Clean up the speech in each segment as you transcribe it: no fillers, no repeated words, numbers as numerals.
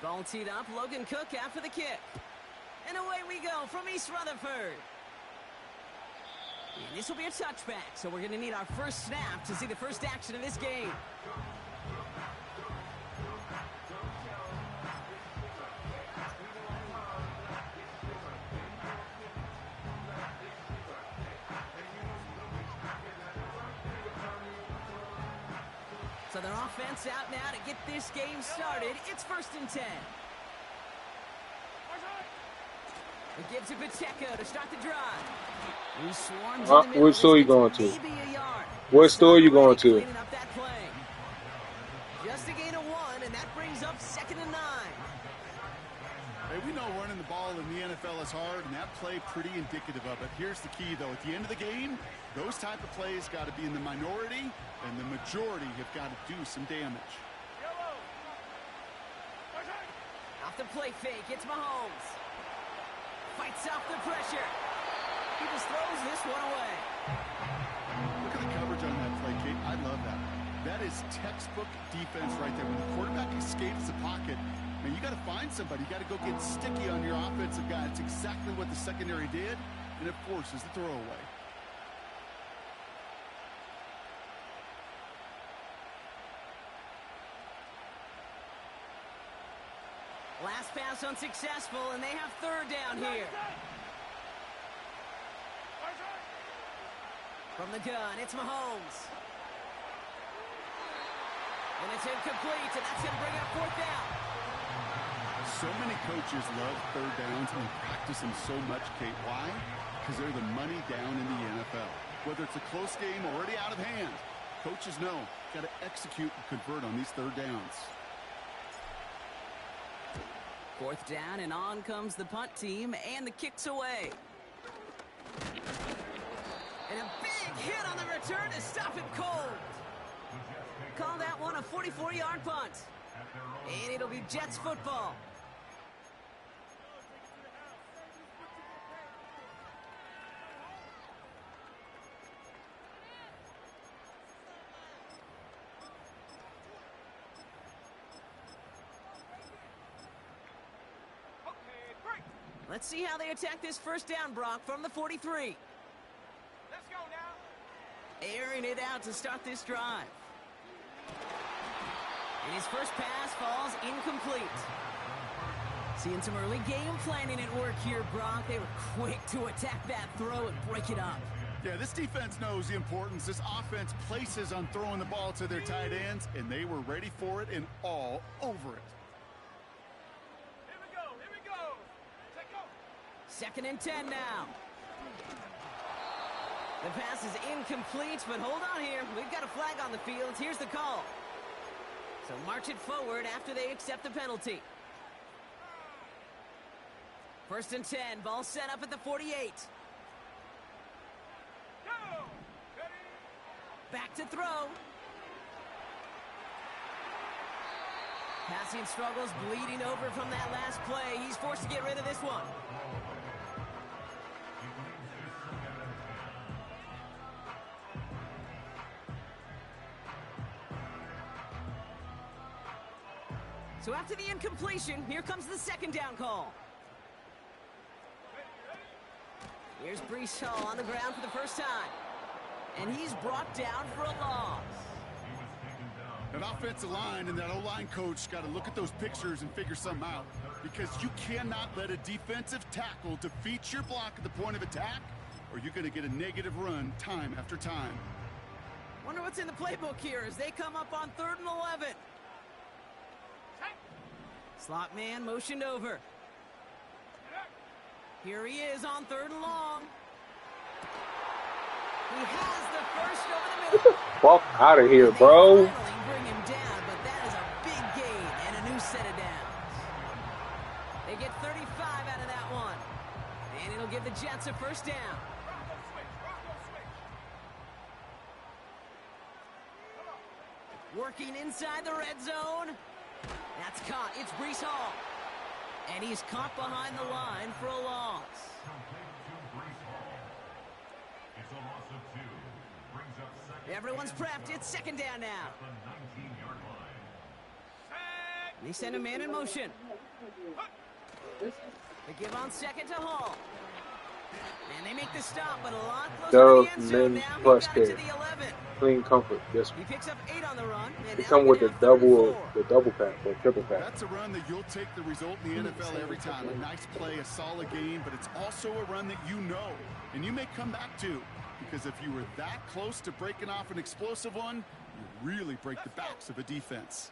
Ball teed up, Logan Cook after the kick. And away we go from East Rutherford. And this will be a touchback, so we're going to need our first snap to see the first action of this game. So their offense out now to get this game started. It's 1st and 10. It gives it Pacheco to start the drive. He swarms in the middle. What store are you going to? What store are you going to? Just a gain of 1, and that brings up 2nd and 9. Hey, we know running the ball in the NFL is hard, and that play pretty indicative of it. Here's the key, though. At the end of the game, those type of plays got to be in the minority, and the majority have got to do some damage. Off the play fake, it's Mahomes. Fights off the pressure. He just throws this one away. Look at the coverage on that play, Kate. I love that. That is textbook defense right there. When the quarterback escapes the pocket, man, you got to find somebody. You got to go get sticky on your offensive guy. It's exactly what the secondary did, and it forces the throwaway. Last pass unsuccessful, and they have 3rd down here. From the gun, it's Mahomes. And it's incomplete, and that's going to bring up 4th down. So many coaches love 3rd downs and practice them so much, Kate. Why? Because they're the money down in the NFL. Whether it's a close game already out of hand, coaches know got to execute and convert on these 3rd downs. 4th down, and on comes the punt team, and the kick's away. And a big hit on the return to stop it cold. Call that one a 44-yard punt. And it'll be Jets football. Let's see how they attack this 1st down, Brock, from the 43. Let's go now. Airing it out to start this drive. And his first pass falls incomplete. Seeing some early game planning at work here, Brock. They were quick to attack that throw and break it up. Yeah, this defense knows the importance this offense places on throwing the ball to their tight ends, and they were ready for it and all over it. 2nd and 10 now. The pass is incomplete, but hold on here. We've got a flag on the field. Here's the call. So march it forward after they accept the penalty. 1st and 10. Ball set up at the 48. Back to throw. Passing struggles, bleeding over from that last play. He's forced to get rid of this one. So after the incompletion, here comes the 2nd down call. Here's Breece Hall on the ground for the first time. And he's brought down for a loss. That offensive line and that O-line coach got to look at those pictures and figure something out. Because you cannot let a defensive tackle defeat your block at the point of attack, or you're going to get a negative run time after time. Wonder what's in the playbook here as they come up on 3rd and 11. Slot man motioned over. Here he is on 3rd and long. He has the first over the middle. Fuck out of here, bro. Bring him down, but that is a big gain and a new set of downs. They get 35 out of that one. And it'll give the Jets a 1st down. Working inside the red zone. That's caught. It's Breece Hall. And he's caught behind the line for a loss. Everyone's prepped. It's 2nd down now. They send a man in motion. They give on second to Hall. And they make the stop, but a lot closer to the end zone now. He plus got it to care. the 11. Clean comfort. Yes. He picks up 8 on the run. They come with the double pack or triple pack. That's a run that you'll take the result in the NFL every time. A nice play, a solid game, but it's also a run that you know, and you may come back to, because if you were that close to breaking off an explosive one, you really break the backs of a defense.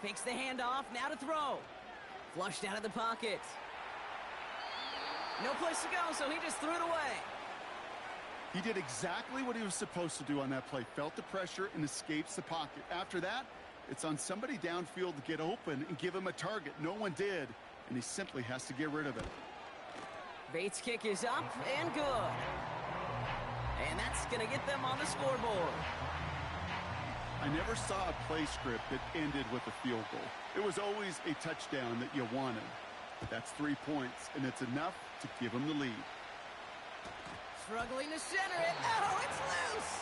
Fakes the handoff, now to throw. Flushed out of the pocket. No place to go, so he just threw it away. He did exactly what he was supposed to do on that play. Felt the pressure and escapes the pocket. After that, it's on somebody downfield to get open and give him a target. No one did, and he simply has to get rid of it. Bates' kick is up and good. And that's going to get them on the scoreboard. I never saw a play script that ended with a field goal. It was always a touchdown that you wanted. But that's 3 points, and it's enough to give them the lead. Struggling to center it. Oh, it's loose.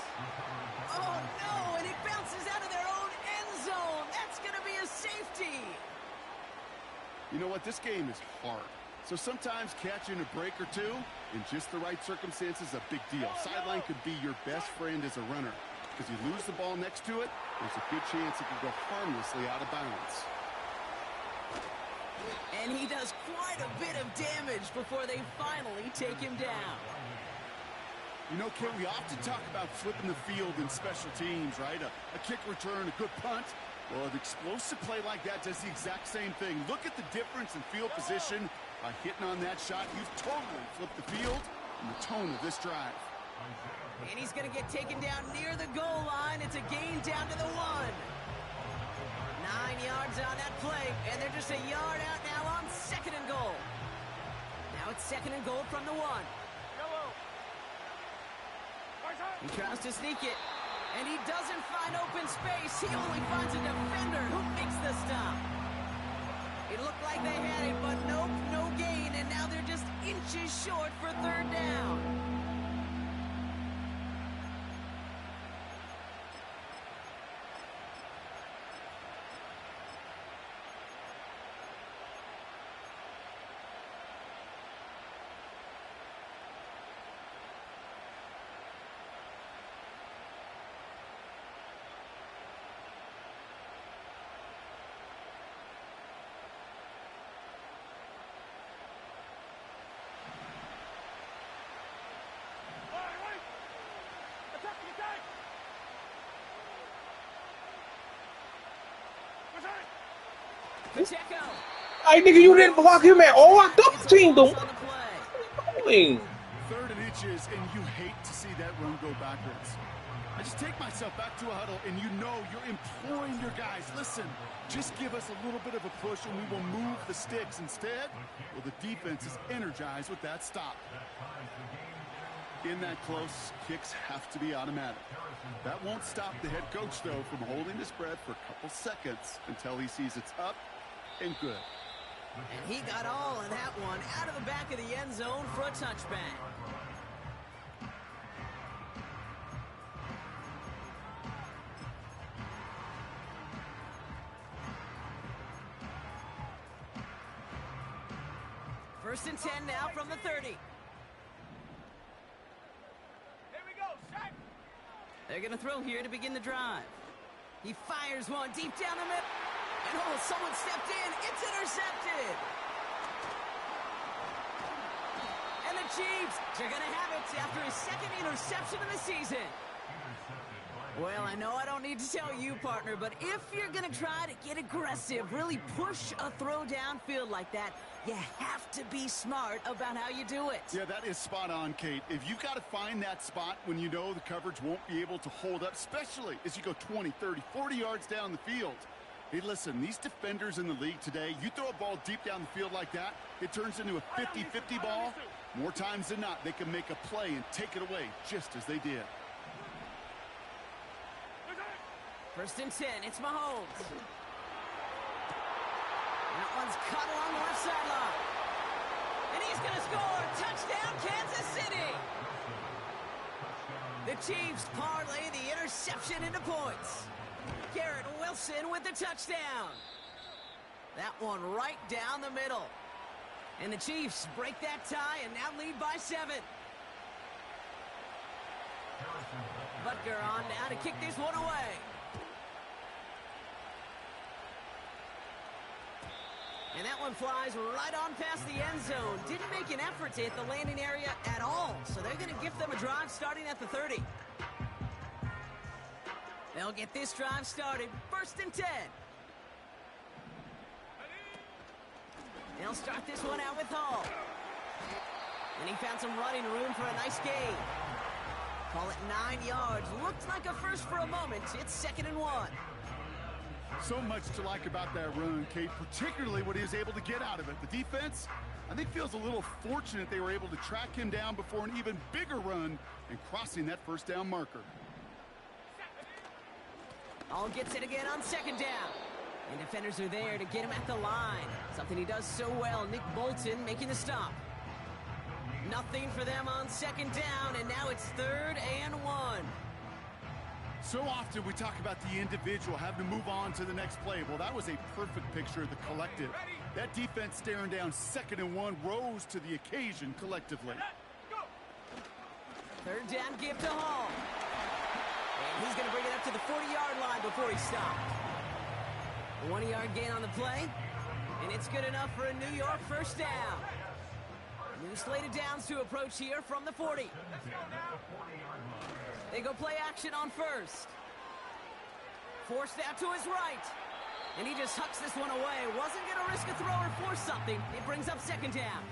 Oh, no, and it bounces out of their own end zone. That's going to be a safety. You know what? This game is hard. So sometimes catching a break or two in just the right circumstances is a big deal. Sideline could be your best friend as a runner. Because you lose the ball next to it, there's a good chance it could go harmlessly out of bounds. And he does quite a bit of damage before they finally take him down. You know, Ken, we often talk about flipping the field in special teams, right? A kick return, a good punt. Well, an explosive play like that does the exact same thing. Look at the difference in field position by hitting on that shot. You've totally flipped the field and the tone of this drive. And he's going to get taken down near the goal line. It's a gain down to the 1. 9 yards on that play, and they're just a yard out now on 2nd and goal. Now it's 2nd and goal from the 1. He tries to sneak it, and he doesn't find open space. He only finds a defender who makes the stop. It looked like they had it, but nope, no gain, and now they're just inches short for 3rd down. Pacheco. Hey, nigga, you didn't block him at all. I double teamed him. What are you doing? 3rd and inches, and you hate to see that run go backwards. I just take myself back to a huddle, and you know you're imploring your guys, listen, just give us a little bit of a push, and we will move the sticks. Instead, well, the defense is energized with that stop. In that close, kicks have to be automatic. That won't stop the head coach, though, from holding his breath for a couple seconds until he sees it's up and good. And he got all of that one out of the back of the end zone for a touchback. First and 10 now from the 30. Here we go, Shaq. They're going to throw here to begin the drive. He fires one deep down the middle. And oh, someone stepped in. It's intercepted. And the Chiefs are going to have it after his 2nd interception of the season. Well, I know I don't need to tell you, partner, but if you're going to try to get aggressive, really push a throw downfield like that, you have to be smart about how you do it. Yeah, that is spot on, Kate. If you've got to find that spot when you know the coverage won't be able to hold up, especially as you go 20, 30, 40 yards down the field. Hey, listen, these defenders in the league today, you throw a ball deep down the field like that, it turns into a 50-50 ball. More times than not, they can make a play and take it away, just as they did. First and 10, it's Mahomes. That one's cut along the left sideline. And he's going to score. Touchdown, Kansas City. The Chiefs parlay the interception into points. Garrett Wilson with the touchdown. That one right down the middle. And the Chiefs break that tie and now lead by 7. Butker on now to kick this one away. And that one flies right on past the end zone. Didn't make an effort to hit the landing area at all. So they're going to gift them a drive starting at the 30. They'll get this drive started. 1st and 10. They'll start this one out with Hall. And he found some running room for a nice gain. Call it 9 yards. Looked like a first for a moment. It's 2nd and 1. So much to like about that run, Kate, particularly what he was able to get out of it. The defense, I think, feels a little fortunate they were able to track him down before an even bigger run and crossing that 1st down marker. Hall gets it again on 2nd down. And defenders are there to get him at the line. Something he does so well. Nick Bolton making the stop. Nothing for them on 2nd down, and now it's 3rd and 1. So often we talk about the individual having to move on to the next play. Well, that was a perfect picture of the collective. That defense staring down 2nd and 1 rose to the occasion collectively. 3rd down give to Hall. And he's going to bring it up to the 40-yard line before he stopped. A 1-yard gain on the play, and it's good enough for a New York 1st down. New slated downs to approach here from the 40. They go play action on 1st. Forced out to his right. And he just hucks this one away. Wasn't going to risk a throw or force something. It brings up 2nd down.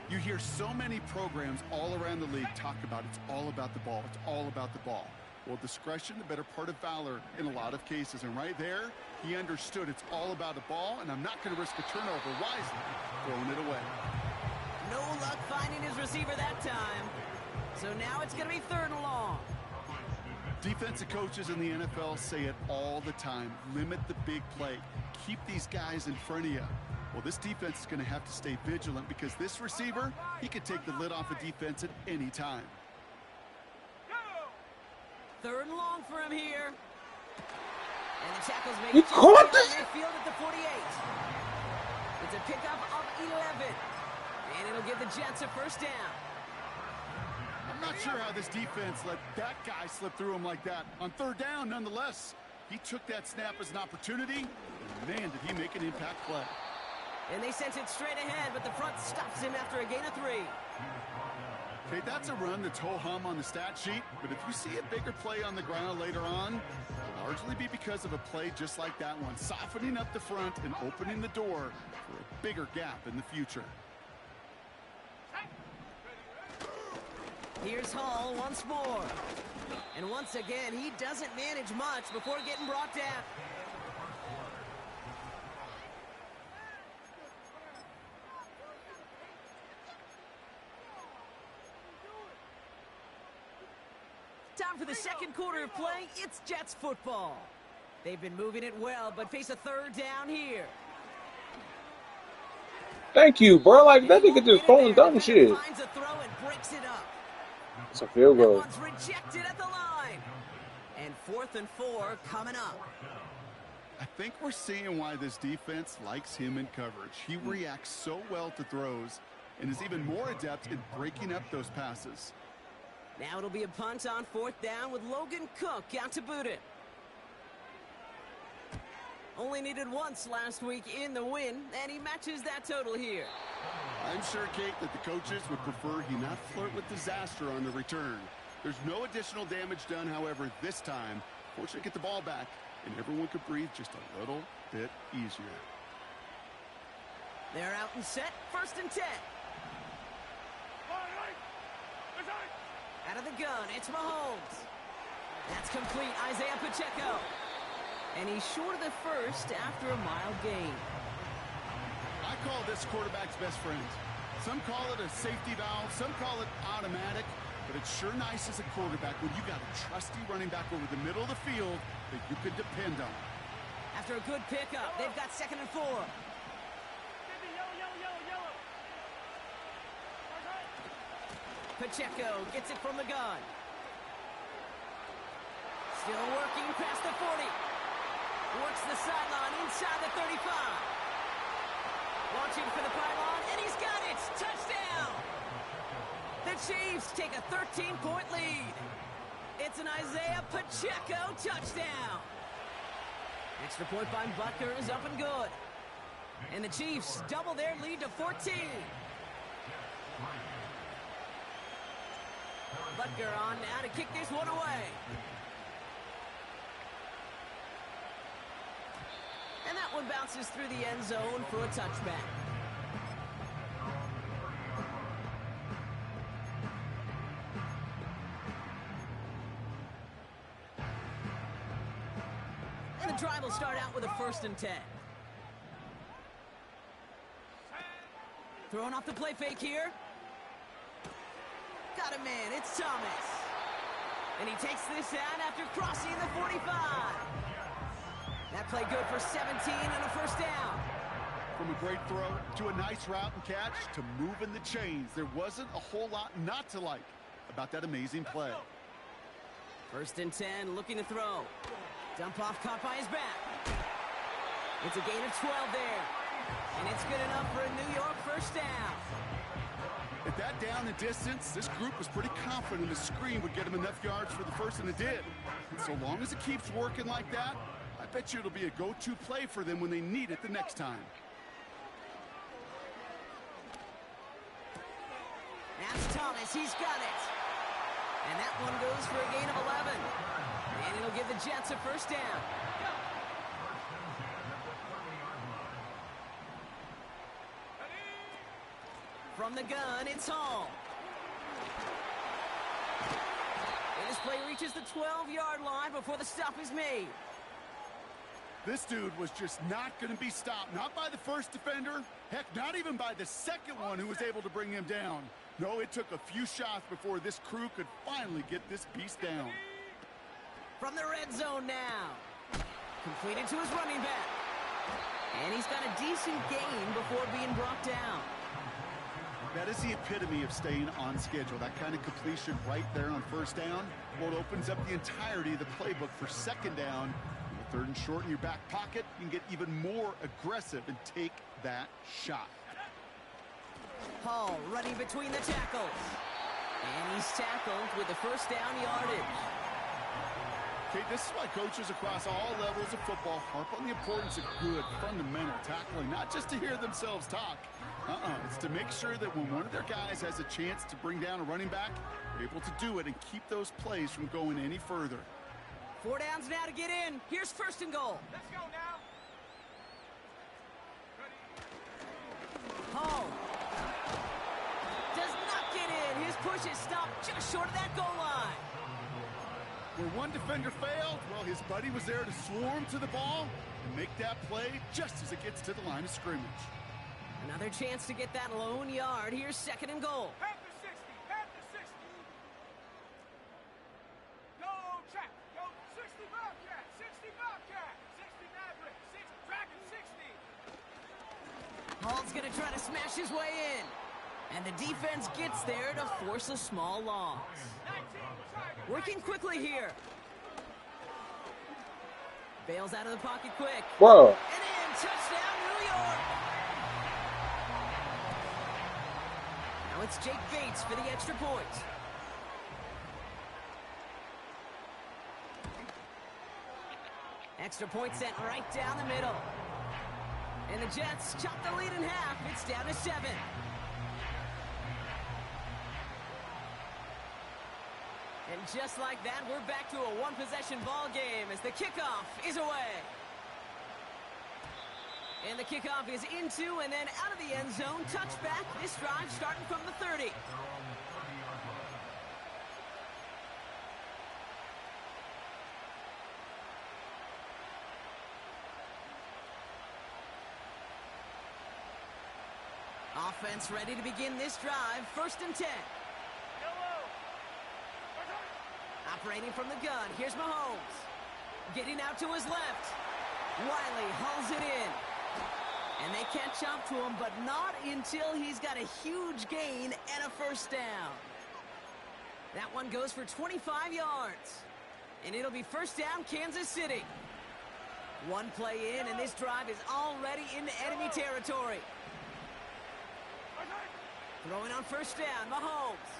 You hear so many programs all around the league talk about it's all about the ball. It's all about the ball. Well, discretion, the better part of valor in a lot of cases. And right there, he understood it's all about the ball, and I'm not going to risk a turnover wisely, throwing it away. No luck finding his receiver that time. So now it's going to be 3rd and long. Defensive coaches in the NFL say it all the time. Limit the big play. Keep these guys in front of you. Well, this defense is going to have to stay vigilant because this receiver, he could take the lid off a defense at any time. 3rd and long for him here. And the tackles make You it caught to this? midfield at the 48. It's a pickup of 11. And it'll give the Jets a 1st down. I'm not sure how this defense let that guy slip through him like that. On 3rd down, nonetheless, he took that snap as an opportunity. And man, did he make an impact play. And they sent it straight ahead, but the front stops him after a gain of 3. Okay, that's a run that's ho-hum on the stat sheet, but if you see a bigger play on the ground later on, it'll largely be because of a play just like that one, softening up the front and opening the door for a bigger gap in the future. Here's Hall once more. And once again, he doesn't manage much before getting brought down. Time for the 2nd quarter of play. It's Jets football. They've been moving it well, but face a 3rd down here. Thank you, bro. Like, that nigga just throwing dumb shit. Finds a throw and breaks it up. It's a field That goal. one's rejected at the line. And 4th and 4 coming up. I think we're seeing why this defense likes him in coverage. He reacts so well to throws and is even more adept in breaking up those passes. Now it'll be a punt on 4th down with Logan Cook out to boot it. Only needed once last week in the win, and he matches that total here. I'm sure, Kate, that the coaches would prefer he not flirt with disaster on the return. There's no additional damage done, however, this time. Fortunately, get the ball back, and everyone could breathe just a little bit easier. They're out and set, 1st and 10. Out of the gun, it's Mahomes. That's complete, Isaiah Pacheco. And he's short of the 1st after a mile gain. I call this quarterback's best friend. Some call it a safety valve, some call it automatic, but it's sure nice as a quarterback when you got a trusty running back over the middle of the field that you can depend on. After a good pickup, they've got 2nd and 4. Pacheco gets it from the gun. Still working past the 40. Works the sideline inside the 35. Launching for the pylon, and he's got it! Touchdown! The Chiefs take a 13-point lead. It's an Isaiah Pacheco touchdown. Extra point by Butker is up and good. And the Chiefs double their lead to 14. Butker on now to kick this one away. And that one bounces through the end zone for a touchback. And the drive will start out with a 1st and 10. Throwing off the play fake here. Got him in. It's Thomas. And he takes this out after crossing the 45. That play good for 17 and a 1st down. From a great throw to a nice route and catch to moving the chains, there wasn't a whole lot not to like about that amazing play. 1st and 10, looking to throw. Dump off caught by his back. It's a gain of 12 there. And it's good enough for a New York 1st down. At that down and distance, this group was pretty confident the screen would get him enough yards for the 1st, and it did. And so long as it keeps working like that, I bet you it'll be a go-to play for them when they need it the next time. That's Thomas. He's got it. And that one goes for a gain of 11. And it'll give the Jets a 1st down. From the gun, it's Hall. And this play reaches the 12-yard line before the stop is made. This dude was just not going to be stopped. Not by the 1st defender. Heck, not even by the 2nd one who was able to bring him down. No, it took a few shots before this crew could finally get this beast down. From the red zone now. Completed to his running back. And he's got a decent gain before being brought down. That is the epitome of staying on schedule. That kind of completion right there on 1st down. Well, it opens up the entirety of the playbook for 2nd down. 3rd and short in your back pocket, you can get even more aggressive and take that shot. Hall running between the tackles. And he's tackled with the 1st down yardage. Okay, this is why coaches across all levels of football harp on the importance of good, fundamental tackling, not just to hear themselves talk. It's to make sure that when one of their guys has a chance to bring down a running back, they're able to do it and keep those plays from going any further. 4 downs now to get in. Here's 1st and goal. Let's go now. Hall does not get in. His push is stopped just short of that goal line. Where one defender failed, well, his buddy was there to swarm to the ball and make that play just as it gets to the line of scrimmage. Another chance to get that lone yard. Here's 2nd and goal. Past the 60. Past the 60. Go track. Go 60 Bobcat. 60 Bobcat. 60 Maverick. 6 Dragon 60. Hall's going to try to smash his way in. And the defense gets there to force a small loss. 19 Tiger. Working quickly here. Bails out of the pocket quick. Whoa. And in. Touchdown, New York. Now it's Jake Bates for the extra point. Extra point sent right down the middle. And the Jets chop the lead in half. It's down to 7. And just like that, we're back to a one-possession ball game as the kickoff is away. And the kickoff is into and then out of the end zone. Touchback. This drive starting from the 30. Offense ready to begin this drive. 1st and 10. Operating from the gun. Here's Mahomes. Getting out to his left. Wiley hauls it in. And they catch up to him, but not until he's got a huge gain and a 1st down. That one goes for 25 yards. And it'll be first down, Kansas City. One play in, and this drive is already into enemy territory. Throwing on first down, Mahomes.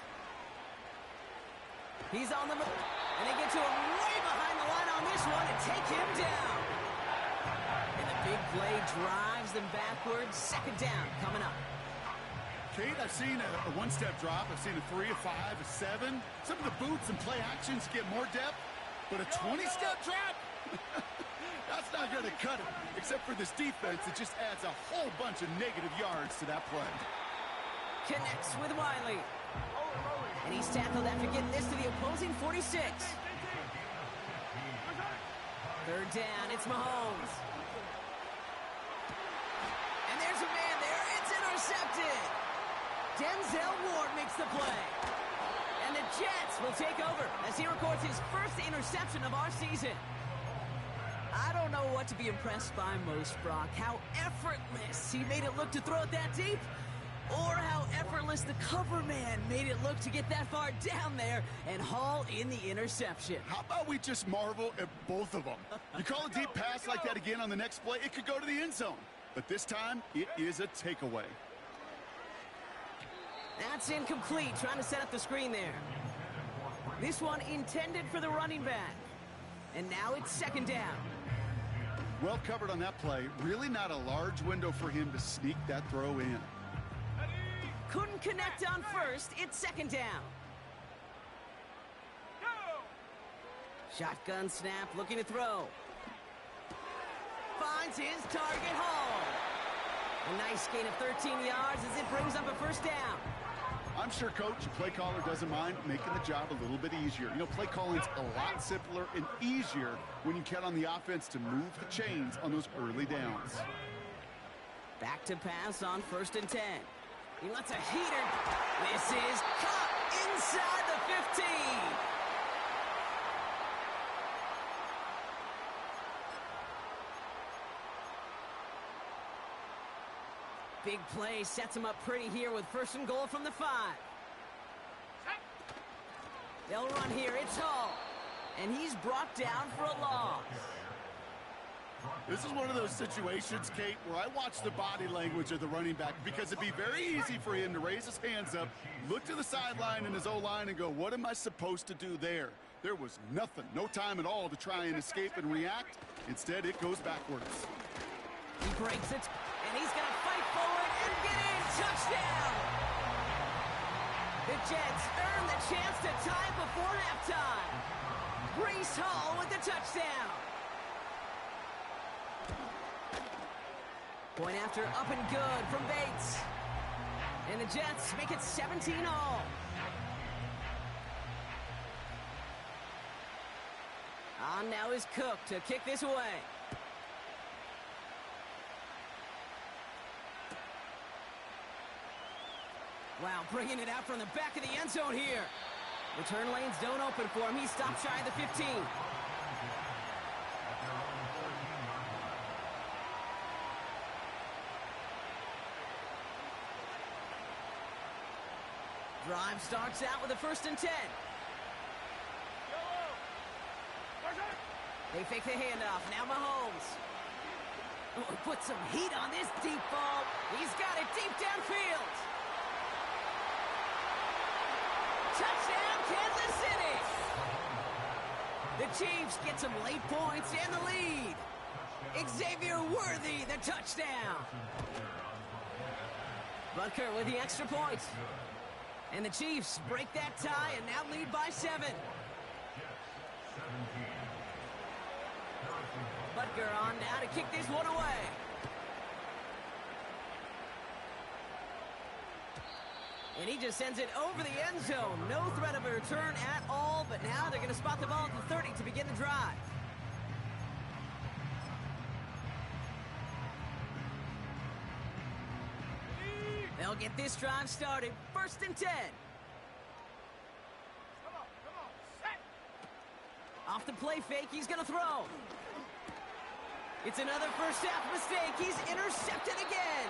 He's on the move, and they get to him way behind the line on this one and take him down. And the big play drives them backwards. Second down coming up. Kate, I've seen a one-step drop. I've seen a 3, a 5, a 7. Some of the boots and play actions get more depth, but a 20-step drop? That's not going to cut it, except for this defense that just adds a whole bunch of negative yards to that play. Connects with Wiley. And he's tackled after getting this to the opposing 46. Third down, it's Mahomes. And there's a man there. It's intercepted. Denzel Ward makes the play. And the Jets will take over as he records his first interception of our season. I don't know what to be impressed by most, Brock. How effortless he made it look to throw it that deep, or how effortless the cover man made it look to get that far down there and haul in the interception. How about we just marvel at both of them? You call a deep pass like that again on the next play, it could go to the end zone. But this time, it is a takeaway. That's incomplete, trying to set up the screen there. This one intended for the running back. And now it's second down. Well covered on that play. Really not a large window for him to sneak that throw in. Couldn't connect on first. It's second down. Shotgun snap, looking to throw. Finds his target Hall. A nice gain of 13 yards as it brings up a first down. I'm sure, Coach, your play caller doesn't mind making the job a little bit easier. You know, play calling's a lot simpler and easier when you count on the offense to move the chains on those early downs. Back to pass on first and 10. He lets a heater. This is caught inside the 15. Big play sets him up pretty here with first and goal from the 5. They'll run here. It's Hall. And he's brought down for a loss. This is one of those situations, Kate, where I watch the body language of the running back because it'd be very easy for him to raise his hands up, look to the sideline in his O-line and go, what am I supposed to do there? There was nothing, no time at all to try and escape and react. Instead, it goes backwards. He breaks it, and he's going to fight forward and get in. Touchdown! The Jets earn the chance to tie it before halftime. Breece Hall with the touchdown. Point after up and good from Bates. And the Jets make it 17-all. On now is Cook to kick this away. Wow, bringing it out from the back of the end zone here. Return lanes don't open for him. He stopped shy of the 15. Drive starts out with a first and 10. They fake the handoff. Now Mahomes. Oh, put some heat on this deep ball. He's got it deep downfield. Touchdown, Kansas City. The Chiefs get some late points and the lead. Xavier Worthy, the touchdown. Butker with the extra point. And the Chiefs break that tie and now lead by 7. Butker on now to kick this one away. And he just sends it over the end zone. No threat of a return at all, but now they're going to spot the ball at the 30 to begin the drive. They'll get this drive started. First and 10. Come on, set. Off the play fake, he's going to throw. It's another first half mistake. He's intercepted again.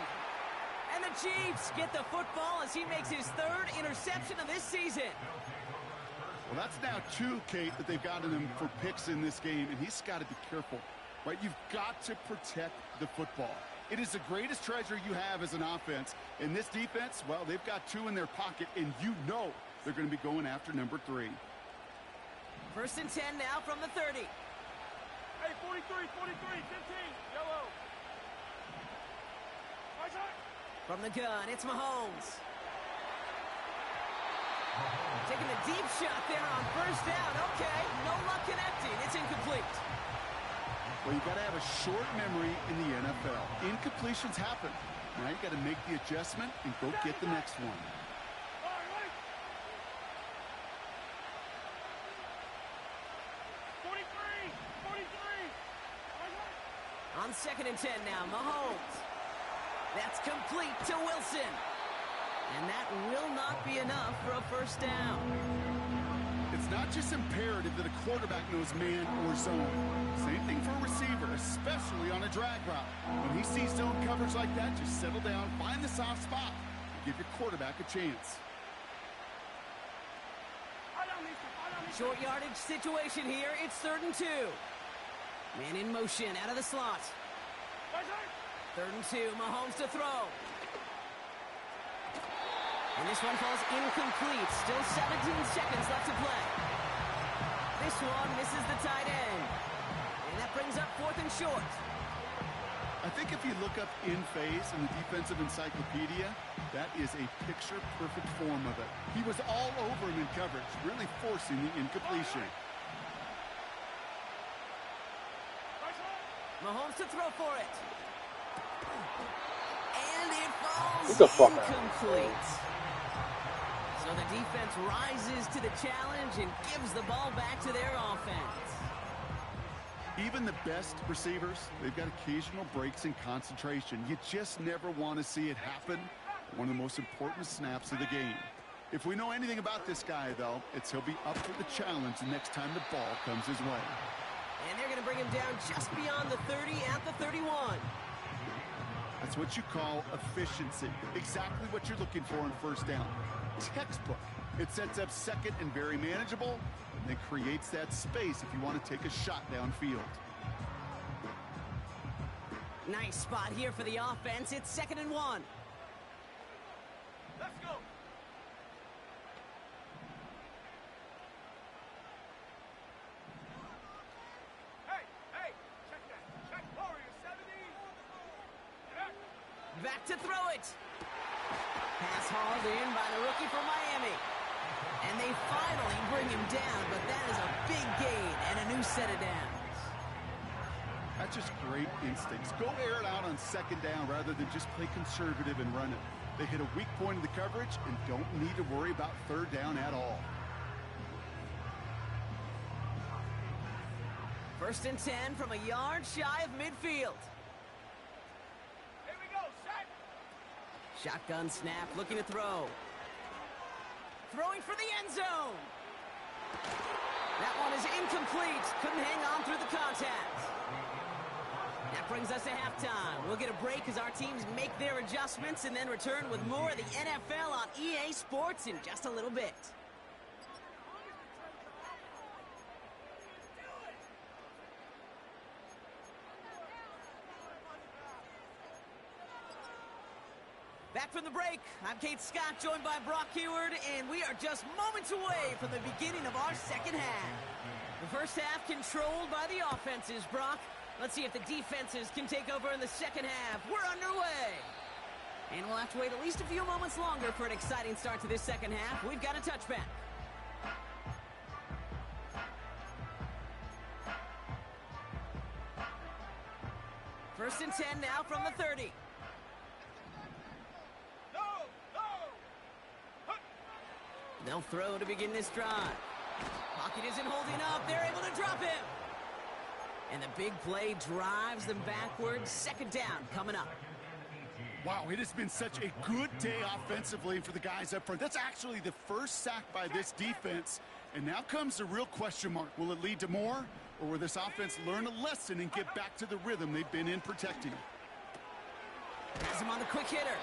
And the Chiefs get the football as he makes his 3rd interception of this season. Well, that's now 2, Kate, that they've gotten him for picks in this game, and he's got to be careful, right? You've got to protect the football. It is the greatest treasure you have as an offense. In this defense, well, they've got 2 in their pocket, and you know they're going to be going after number 3. 1st and 10 now from the 30. Hey, 43, 15, yellow. Right side. From the gun, it's Mahomes. Taking a deep shot there on 1st down. Okay, no luck connecting. It's incomplete. Well, you got to have a short memory in the NFL. Incompletions happen. Now you got to make the adjustment and go get the next one. All right. 43. On 2nd and 10 now, Mahomes. That's complete to Wilson. And that will not be enough for a 1st down. It's not just imperative that a quarterback knows man or zone. Same thing for a receiver, especially on a drag route. When he sees zone coverage like that, just settle down, find the soft spot, and give your quarterback a chance. Short yardage situation here. It's 3rd and 2. Man in motion out of the slot. 3rd and 2. Mahomes to throw. And this one falls incomplete. Still 17 seconds left to play. This one misses the tight end. And that brings up 4th and short. I think if you look up in phase in the defensive encyclopedia, that is a picture-perfect form of it. He was all over him in coverage, really forcing the incompletion. Mahomes to throw for it. And it Get the falls fuck out. incomplete. So the defense rises to the challenge and gives the ball back to their offense. Even the best receivers, they've got occasional breaks in concentration. You just never want to see it happen. One of the most important snaps of the game. If we know anything about this guy, though, it's he'll be up for the challenge the next time the ball comes his way. And they're going to bring him down just beyond the 30 at the 31. That's what you call efficiency. Exactly what you're looking for on 1st down. Textbook. It sets up 2nd and very manageable, and then creates that space if you want to take a shot downfield. Nice spot here for the offense. It's 2nd and 1. Let's go. Hey, check that. Check Warrior 70. Back to throw it. Pass hauled in by the rookie from Miami. And they finally bring him down, but that is a big gain and a new set of downs. That's just great instincts. Go air it out on 2nd down rather than just play conservative and run it. They hit a weak point of the coverage and don't need to worry about 3rd down at all. 1st and 10 from a yard shy of midfield. Here we go, set. Shotgun snap, looking to throw. Throwing for the end zone. That one is incomplete. Couldn't hang on through the contact. That brings us to halftime. We'll get a break as our teams make their adjustments and then return with more of the NFL on EA Sports in just a little bit. Back from the break, I'm Kate Scott, joined by Brock Heward, and we are just moments away from the beginning of our 2nd half. The 1st half controlled by the offenses, Brock. Let's see if the defenses can take over in the 2nd half. We're underway. And we'll have to wait at least a few moments longer for an exciting start to this 2nd half. We've got a touchback. First and 10 now from the 30. They'll throw to begin this drive. Pocket isn't holding up. They're able to drop him. And the big play drives them backwards. 2nd down coming up. Wow, it has been such a good day offensively for the guys up front. That's actually the 1st sack by this defense. And now comes the real question mark. Will it lead to more? Or will this offense learn a lesson and get back to the rhythm they've been in protecting? Has him on the quick hitter.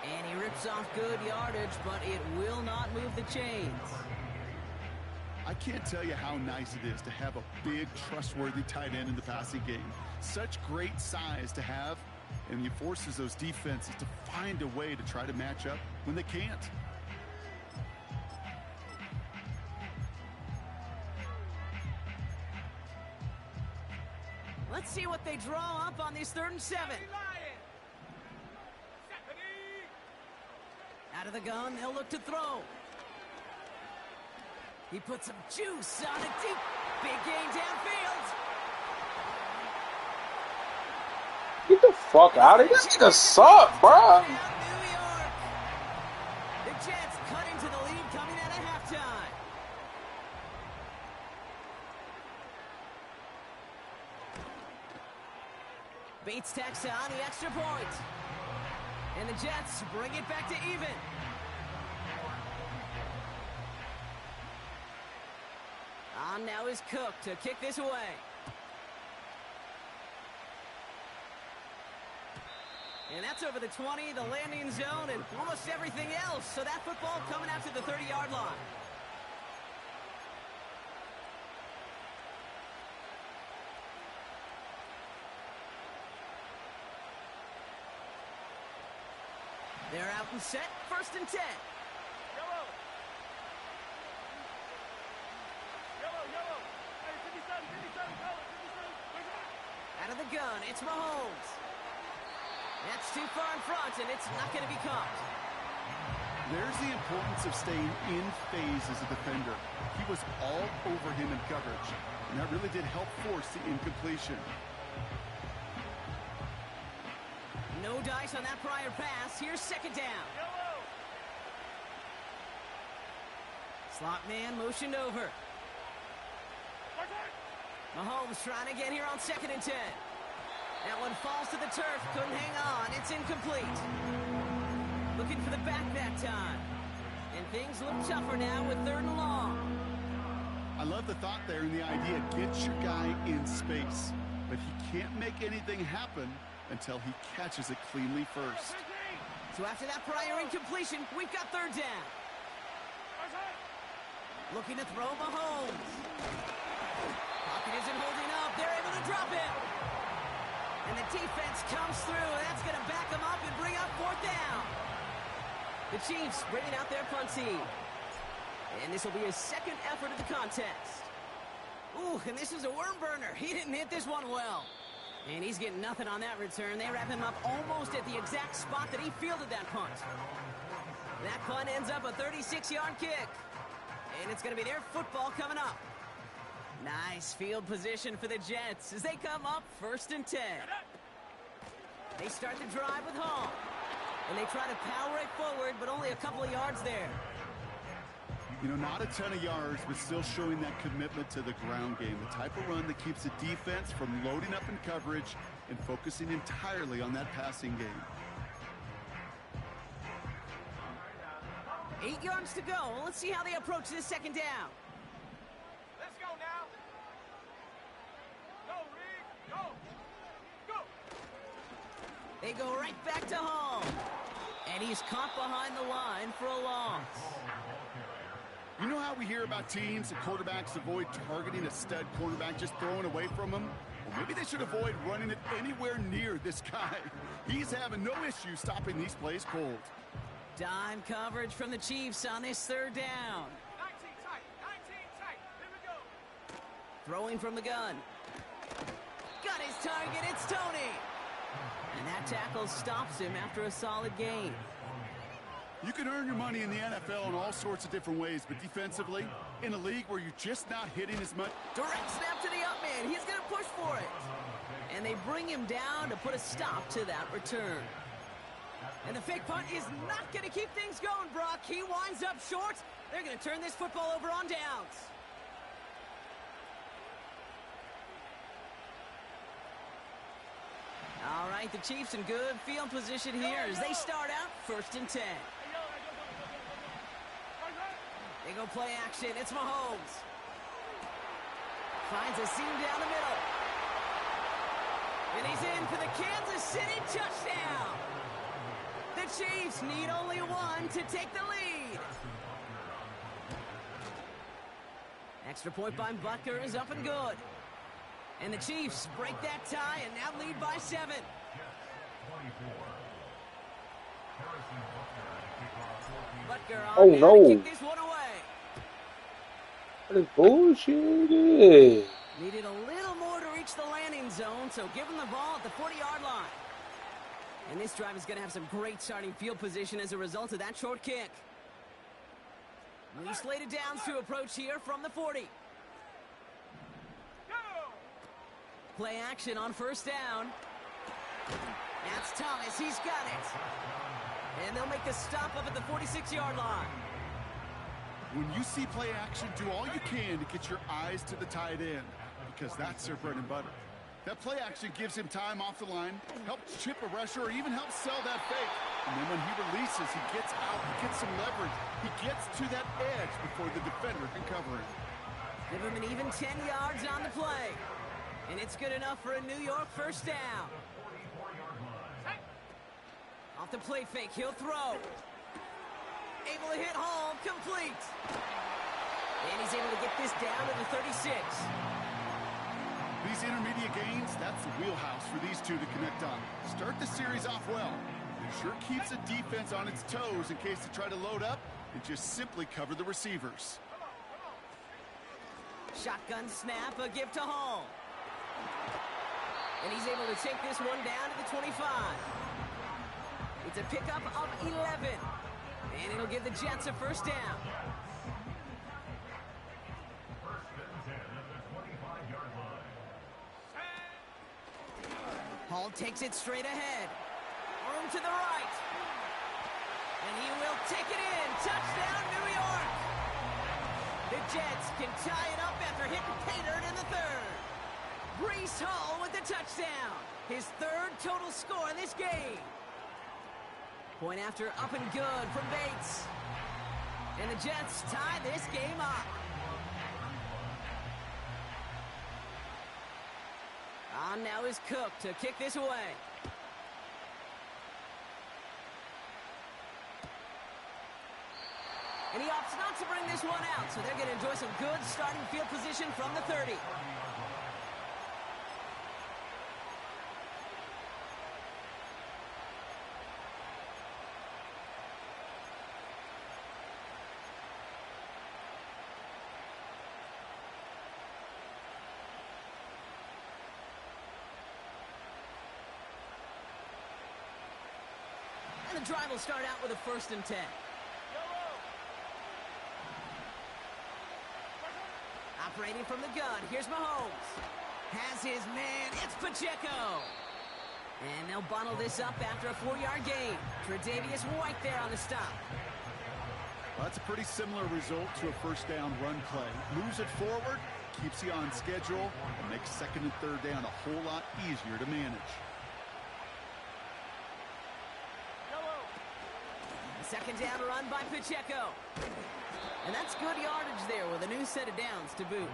And he rips off good yardage, but it will not move the chains. I can't tell you how nice it is to have a big, trustworthy tight end in the passing game. Such great size to have, and he forces those defenses to find a way to try to match up when they can't. Let's see what they draw up on these 3rd and 7. Out of the gun, they'll look to throw. He puts some juice on it deep. Big gain downfield. Get the fuck out of here. This nigga suck, bro. New York. The Jets cut into the lead coming out of halftime. Bates tacks on the extra point. And the Jets bring it back to even. On now is Cook to kick this away. And that's over the 20, the landing zone, and almost everything else. So that football coming out to the 30-yard line. They're out and set, 1st and 10. Yellow. Yellow. Hey, 57, color, 57. Out of the gun, it's Mahomes. That's too far in front, and it's not going to be caught. There's the importance of staying in phase as a defender. He was all over him in coverage, and that really did help force the incompletion. No dice on that prior pass. Here's 2nd down. Yellow. Slot man motioned over. Mahomes trying to get here on 2nd and 10. That one falls to the turf. Couldn't hang on. It's incomplete. Looking for the back that time. And things look tougher now with 3rd and long. I love the thought there and the idea. Get your guy in space. But he can't make anything happen until he catches it cleanly first. So after that prior incompletion, we've got 3rd down. Looking to throw Mahomes. Pocket isn't holding up. They're able to drop it. And the defense comes through. That's going to back them up and bring up 4th down. The Chiefs bringing out their punt team. And this will be his 2nd effort of the contest. Ooh, and this is a worm burner. He didn't hit this one well. And he's getting nothing on that return. They wrap him up almost at the exact spot that he fielded that punt. That punt ends up a 36-yard kick. And it's going to be their football coming up. Nice field position for the Jets as they come up 1st and 10. They start the drive with Hall. And they try to power it forward, but only a couple of yards there. You know, not a ton of yards, but still showing that commitment to the ground game. The type of run that keeps the defense from loading up in coverage and focusing entirely on that passing game. 8 yards to go. Well, let's see how they approach this 2nd down. Let's go now. Go, Reed. Go. Go. They go right back to Hall. And he's caught behind the line for a loss. You know how we hear about teams and quarterbacks avoid targeting a stud quarterback, just throwing away from him? Well, maybe they should avoid running it anywhere near this guy. He's having no issue stopping these plays cold. Dime coverage from the Chiefs on this 3rd down. 19 tight. 19 tight. Here we go. Throwing from the gun. Got his target. It's Tony. And that tackle stops him after a solid gain. You can earn your money in the NFL in all sorts of different ways, but defensively, in a league where you're just not hitting as much. Direct snap to the up man. He's going to push for it. And they bring him down to put a stop to that return. And the fake punt is not going to keep things going, Brock. He winds up short. They're going to turn this football over on downs. All right, the Chiefs in good field position here as they start out 1st and 10. They go play action. It's Mahomes. Finds a seam down the middle. And he's in for the Kansas City touchdown. The Chiefs need only one to take the lead. Extra point by Butker is up and good. And the Chiefs break that tie and now lead by 7. Butker on Oh, now no. to kick this one away. That is bullshit. Needed a little more to reach the landing zone, so give him the ball at the 40-yard line. And this drive is going to have some great starting field position as a result of that short kick. We slated downs to approach here from the 40. Play action on first down. That's Thomas. He's got it. And they'll make the stop up at the 46-yard line. When you see play action, do all you can to get your eyes to the tight end, because that's their bread and butter. That play action gives him time off the line, helps chip a rusher, or even helps sell that fake. And then when he releases, he gets out, he gets some leverage. He gets to that edge before the defender can cover him. Give him an even 10 yards on the play. And it's good enough for a New York first down. Off the play fake, he'll throw. Able to hit Hall, complete. And he's able to get this down to the 36. These intermediate gains, that's the wheelhouse for these two to connect on. Start the series off well. It sure keeps the defense on its toes in case they try to load up and just simply cover the receivers. Shotgun snap, a give to Hall. And he's able to take this one down to the 25. It's a pickup of 11. And it'll give the Jets a first down. Hall takes it straight ahead. Room to the right. And he will take it in. Touchdown, New York. The Jets can tie it up after hitting pay dirt in the third. Breece Hall with the touchdown. His third total score in this game. Point after up and good from Bates. And the Jets tie this game up. On now is Cook to kick this away. And he opts not to bring this one out, so they're going to enjoy some good starting field position from the 30. And the drive will start out with a 1st and 10. Operating from the gun, here's Mahomes. Has his man, it's Pacheco. And they'll bundle this up after a 4-yard gain. Tre'Davious White there on the stop. Well, that's a pretty similar result to a first down run play. Moves it forward, keeps you on schedule, and makes 2nd and 3rd down a whole lot easier to manage. Second down run by Pacheco. And that's good yardage there with a new set of downs to boot.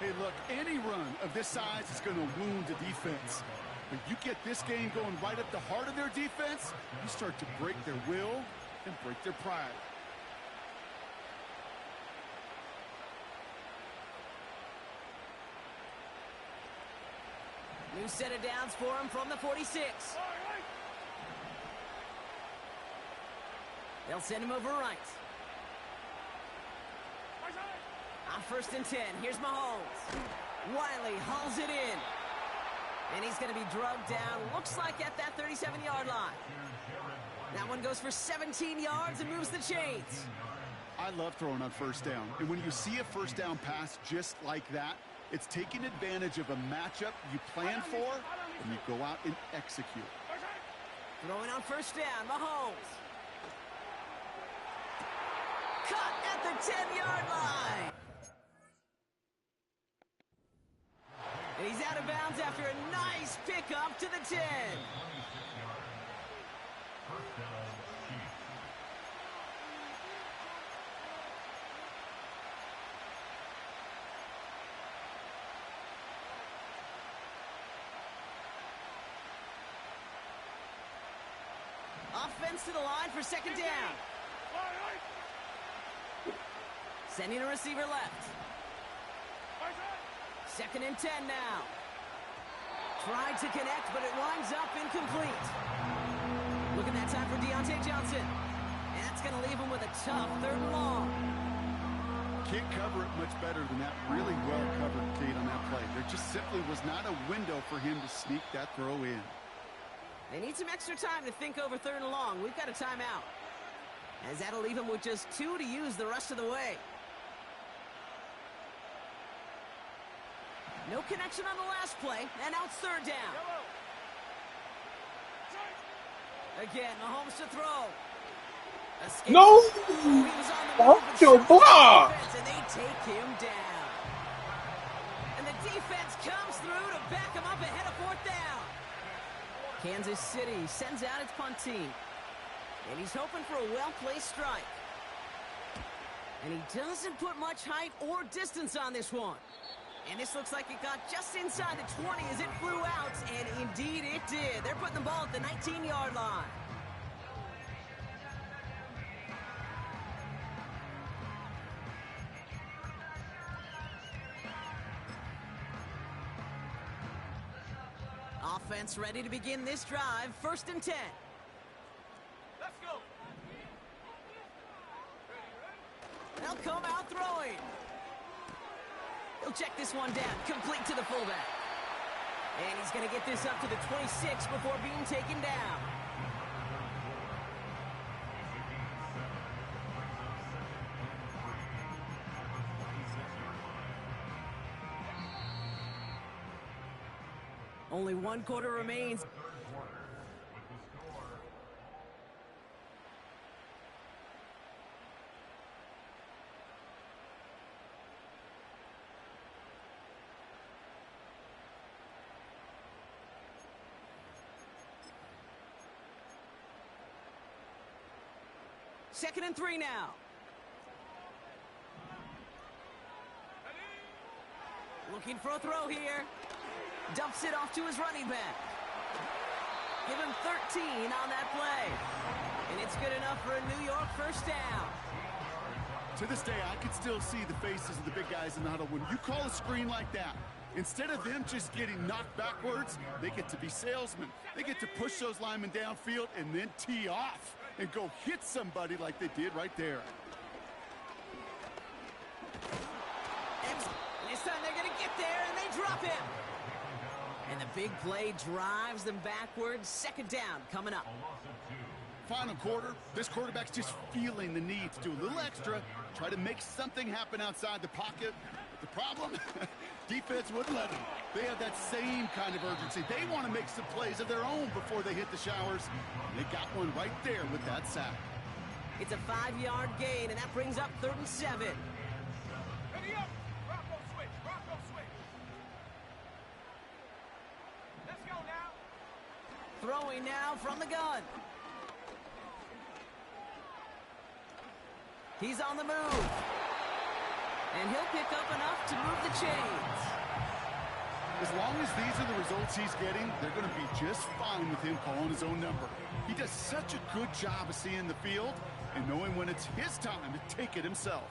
Hey, look, any run of this size is going to wound the defense. But you get this game going right at the heart of their defense, you start to break their will and break their pride. New set of downs for him from the 46. They'll send him over right. On 1st and 10, here's Mahomes. Wiley hauls it in. And he's going to be drugged down, looks like at that 37-yard line. That one goes for 17 yards and moves the chains. I love throwing on 1st down. And when you see a 1st down pass just like that, it's taking advantage of a matchup you plan for, and you go out and execute. Throwing on 1st down, Mahomes. Cut at the 10-yard line. And he's out of bounds after a nice pickup to the 10. Offense to the line for 2nd down. Sending a receiver left. Second and 10 now. Tried to connect, but it winds up incomplete. Looking that time for Deontay Johnson. And that's going to leave him with a tough 3rd and long. Can't cover it much better than that. Really well covered, Kate, on that play. There just simply was not a window for him to sneak that throw in. They need some extra time to think over 3rd and long. We've got a timeout. As that'll leave him with just 2 to use the rest of the way. No connection on the last play, and now it's 3rd down. Again, Mahomes to throw. Escapes. No! He was on the Watch move and your shoves the block. defense, and they take him down. And the defense comes through to back him up ahead of 4th down. Kansas City sends out its punt team. And he's hoping for a well-placed strike. And he doesn't put much height or distance on this one. And this looks like it got just inside the 20 as it flew out, and indeed it did. They're putting the ball at the 19-yard line. Offense ready to begin this drive. 1st and 10. Let's go. They'll come out throwing. He'll check this one down, complete to the fullback. And he's going to get this up to the 26 before being taken down. Only 1 quarter remains. Second and 3 now. Looking for a throw here. Dumps it off to his running back. Give him 13 on that play. And it's good enough for a New York 1st down. To this day, I can still see the faces of the big guys in the huddle. When you call a screen like that, instead of them just getting knocked backwards, they get to be salesmen. They get to push those linemen downfield and then tee off and go hit somebody like they did right there. And this time they're going to get there, and they drop him. And the big play drives them backwards. 2nd down coming up. Final quarter, this quarterback's just feeling the need to do a little extra, try to make something happen outside the pocket. But the problem, defense wouldn't let them. They have that same kind of urgency. They want to make some plays of their own before they hit the showers. And they got one right there with that sack. It's a 5-yard gain, and that brings up 3rd and 7. Ready up. Bronco switch. Bronco switch. Let's go now. Throwing now from the gun. He's on the move. And he'll pick up enough to move the chains. As long as these are the results he's getting, they're going to be just fine with him calling his own number. He does such a good job of seeing the field and knowing when it's his time to take it himself.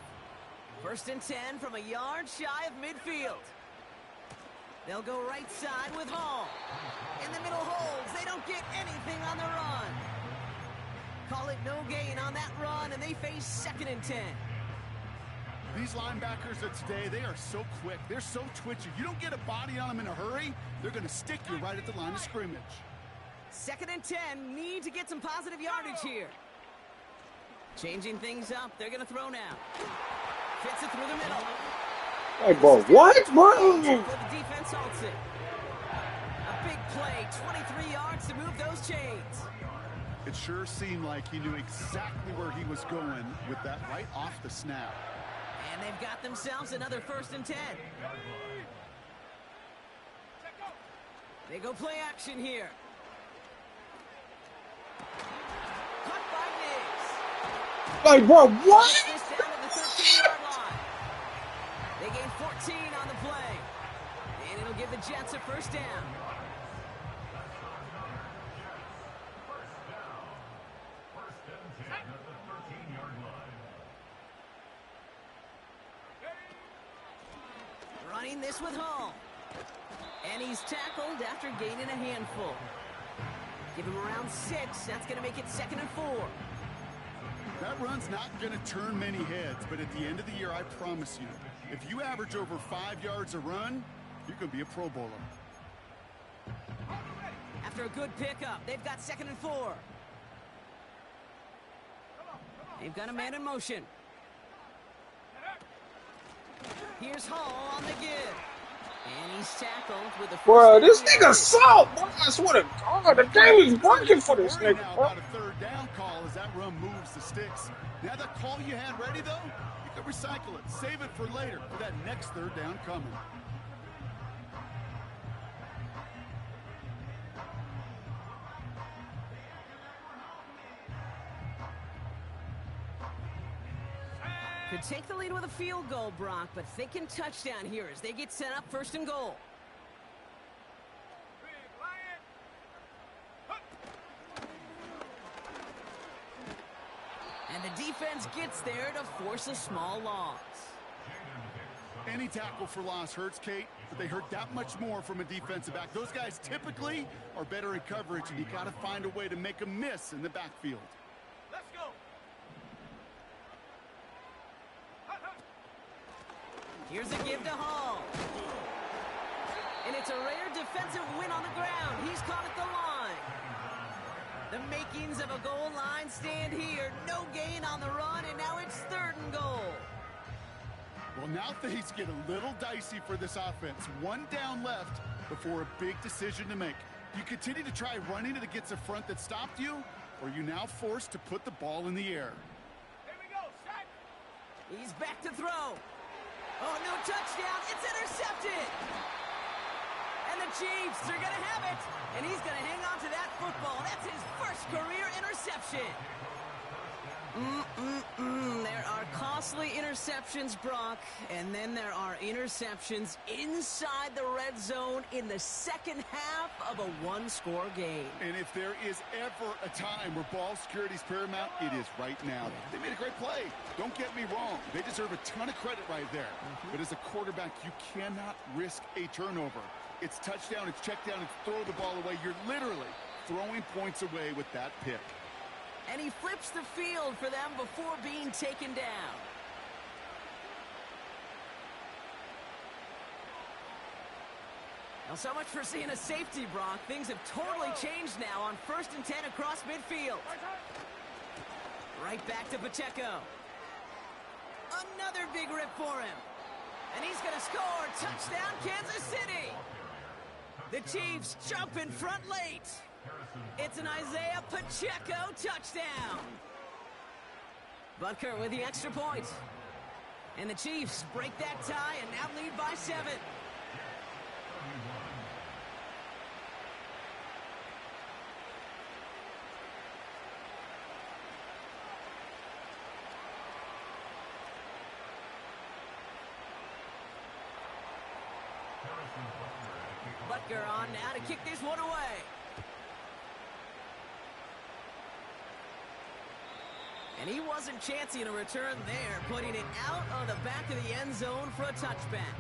1st and 10 from a yard shy of midfield. They'll go right side with Hall. In the middle holds. They don't get anything on the run. Call it no gain on that run, and they face 2nd and 10. These linebackers of today, they are so quick. They're so twitchy. You don't get a body on them in a hurry, they're going to stick you right at the line of scrimmage. 2nd and 10. Need to get some positive yardage here. Changing things up. They're going to throw now. Fits it through the middle. Hey, bro, what, bro? The defense halts it. A big play. 23 yards to move those chains. It sure seemed like he knew exactly where he was going with that right off the snap. And they've got themselves another 1st and 10. They go play action here. Cut by Diggs. Like, bro, what? This down to the 13-yard line. They gain 14 on the play. And it'll give the Jets a 1st down. Hall. And he's tackled after gaining a handful. Give him around 6. That's going to make it 2nd and 4. That run's not going to turn many heads, but at the end of the year, I promise you, if you average over 5 yards a run, you're going to be a Pro Bowler. After a good pickup, they've got 2nd and 4. They've got a man in motion. Here's Hall on the give. And he's tackled with the first. Bro, this nigga salt, bro. I swear to God, the game is working for this Worry nigga, now bro. about a third down call as that run moves the sticks. Now that call you had ready, though, you can recycle it. Save it for later for that next third down coming. Could take the lead with a field goal, Brock, but thinking touchdown here as they get set up 1st and goal. Big Lion. And the defense gets there to force a small loss. Any tackle for loss hurts, Kate, but they hurt that much more from a defensive back. Those guys typically are better in coverage, and you got to find a way to make them miss in the backfield. Let's go. Here's a give to Hall. And it's a rare defensive win on the ground. He's caught at the line. The makings of a goal line stand here. No gain on the run, and now it's 3rd and goal. Well, now things get a little dicey for this offense. 1 down left before a big decision to make. You continue to try running it against a front that stopped you, or are you now forced to put the ball in the air? Here we go. Sack. He's back to throw. Oh, no touchdown. It's intercepted. And the Chiefs are going to have it. And he's going to hang on to that football. That's his first career interception. There are costly interceptions, Brock. And then there are interceptions inside the red zone in the second half of a one-score game. And if there is ever a time where ball security is paramount, it is right now. They made a great play. Don't get me wrong. They deserve a ton of credit right there. But as a quarterback, you cannot risk a turnover. It's touchdown, it's check down, it's throw the ball away. You're literally throwing points away with that pick. And he flips the field for them before being taken down. Now, so much for seeing a safety, Brock. Things have totally changed now on 1st and 10 across midfield. Right back to Pacheco. Another big rip for him. And he's going to score. Touchdown, Kansas City. The Chiefs jump in front late. It's an Isaiah Pacheco touchdown. Butker with the extra point. And the Chiefs break that tie and now lead by 7. Butker on now to kick this one away. And he wasn't chancing a return there, putting it out of the back of the end zone for a touchback.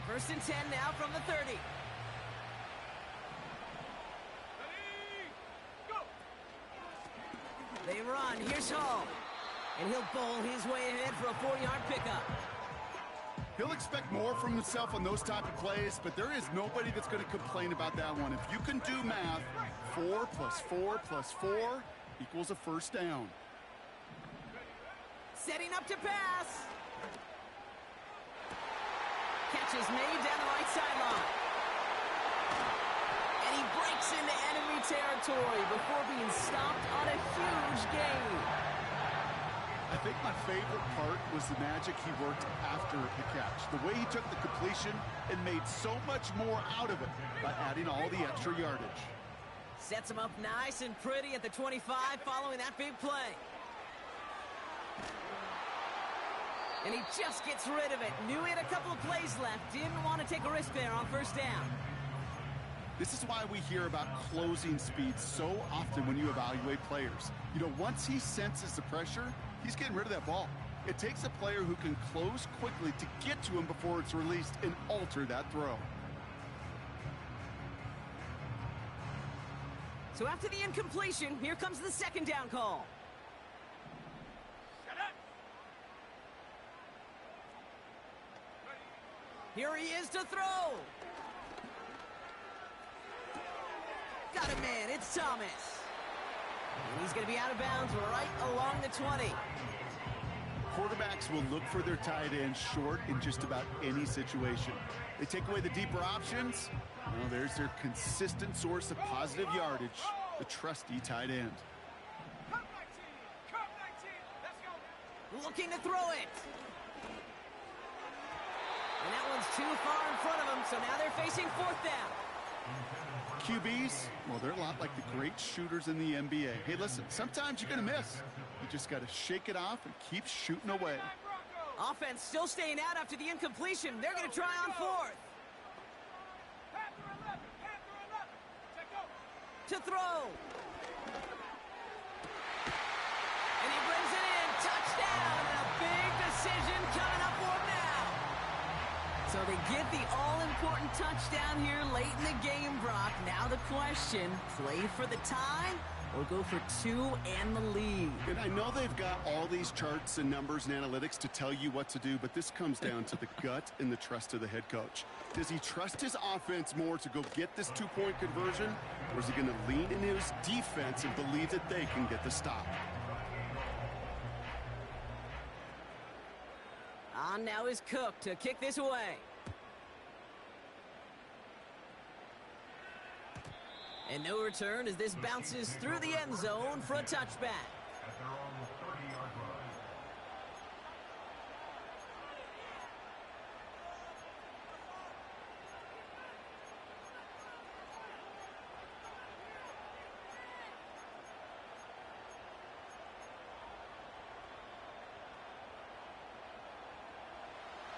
1st and 10 now from the 30. Ready. Go. They run. Here's Hall. And he'll bowl his way ahead for a 40-yard pickup. He'll expect more from himself on those type of plays, but there is nobody that's going to complain about that one. If you can do math, 4 + 4 + 4 equals a first down. Setting up to pass. Catch is made down the right sideline. And he breaks into enemy territory before being stopped on a huge gain. I think my favorite part was the magic he worked after the catch. The way he took the completion and made so much more out of it by adding all the extra yardage. Sets him up nice and pretty at the 25 following that big play. And he just gets rid of it. Knew he had a couple of plays left. Didn't want to take a risk there on 1st down. This is why we hear about closing speed so often when you evaluate players. You know, once he senses the pressure, he's getting rid of that ball. It takes a player who can close quickly to get to him before it's released and alter that throw. So after the incompletion, here comes the second down call. Set up. Here he is to throw. Got a man, it's Thomas. And he's going to be out of bounds right along the 20. Quarterbacks will look for their tight end short in just about any situation. They take away the deeper options. Well, there's their consistent source of positive yardage, the trusty tight end. Come 19. Come 19. Let's go. Looking to throw it. And that one's too far in front of him, so now they're facing fourth down. QBs, well, they're a lot like the great shooters in the NBA. Hey, listen, sometimes you're going to miss. You just got to shake it off and keep shooting away. Offense still staying out after the incompletion. They're going to try on fourth. Panther 11. Panther 11. Check go. To throw. And he brings it in. Touchdown. And a big decision coming up for him now. So they get the all-important touchdown here late in the game, Brock. Now the question, play for the tie or go for two and the lead? And I know they've got all these charts and numbers and analytics to tell you what to do, but this comes down to the gut and the trust of the head coach. Does he trust his offense more to go get this two-point conversion, or is he going to lean in his defense and believe that they can get the stop? On now is Cook to kick this away. And no return as this bounces through the end zone for a touchback.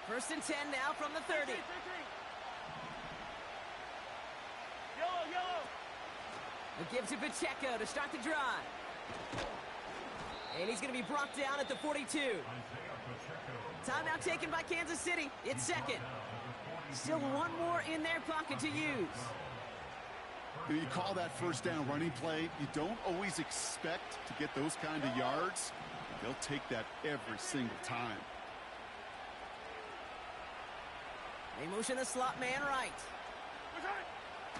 First and 10 now from the 30. Yellow, yellow. A give to Pacheco to start the drive. And he's going to be brought down at the 42. Timeout taken by Kansas City. It's second. Still one more in their pocket to use. You call that first down running play. You don't always expect to get those kind of yards. They'll take that every single time. They motion the slot man right.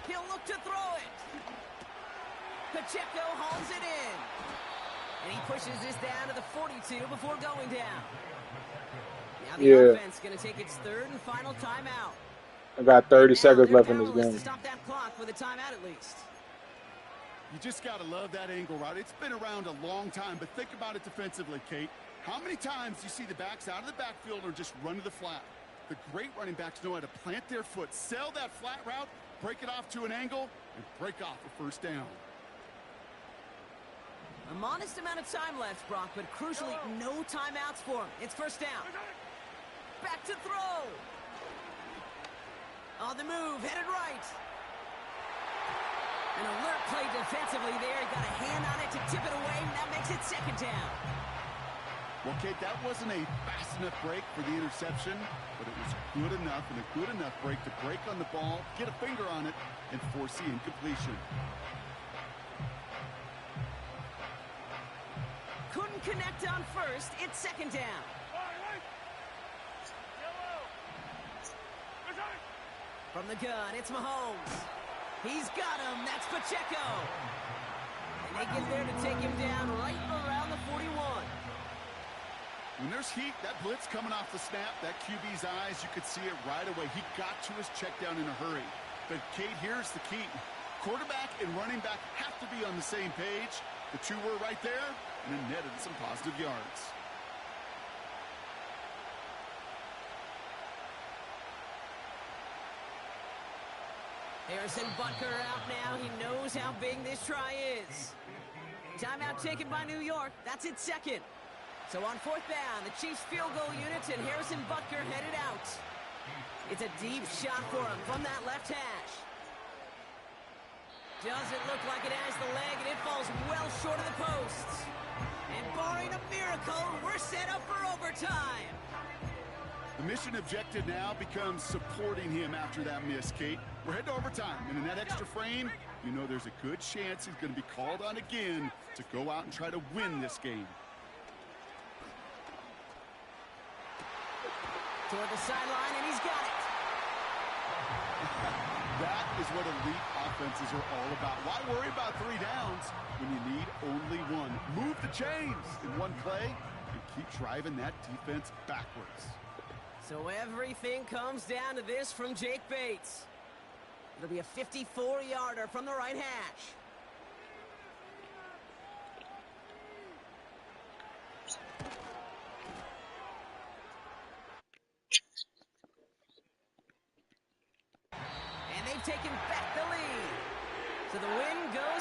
He'll look to throw it. Pacheco hauls it in. And he pushes this down to the 42 before going down. Now the offense going to take its third and final timeout. I got 30 seconds left in this To game. stop that clock with a timeout at least. You just got to love that angle route. It's been around a long time, but think about it defensively, Kate. How many times do you see the backs out of the backfield or just run to the flat? The great running backs know how to plant their foot, sell that flat route, break it off to an angle, and break off a first down. A modest amount of time left, Brock, but crucially, no timeouts for him. It's first down. Back to throw. On the move, headed right. An alert play defensively there. Got a hand on it to tip it away, and that makes it second down. Well, Kate, that wasn't a fast enough break for the interception, but it was good enough and a good enough break to break on the ball, get a finger on it, and force the incompletion. Couldn't connect on first. It's second down. From the gun, it's Mahomes. He's got him. That's Pacheco. And they get there to take him down right around the 41. When there's heat, that blitz coming off the snap, that QB's eyes, you could see it right away. He got to his check down in a hurry. But, Kate, here's the key. Quarterback and running back have to be on the same page. The two were right there, and it netted some positive yards. Harrison Butker out now. He knows how big this try is. Timeout taken by New York. That's its second. So on fourth down, the Chiefs field goal unit and Harrison Butker headed out. It's a deep shot for him from that left hash. Doesn't look like it has the leg, and it falls well short of the posts. And barring a miracle, we're set up for overtime. The mission objective now becomes supporting him after that miss, Kate. We're heading to overtime, and in that extra frame, you know there's a good chance he's going to be called on again to go out and try to win this game. Toward the sideline, and he's got it. That is what elite offenses are all about. Why worry about 3 downs when you need only one? Move the chains in one play and keep driving that defense backwards. So everything comes down to this from Jake Bates. It'll be a 54-yarder from the right hash. And they've taken back the lead. So the win goes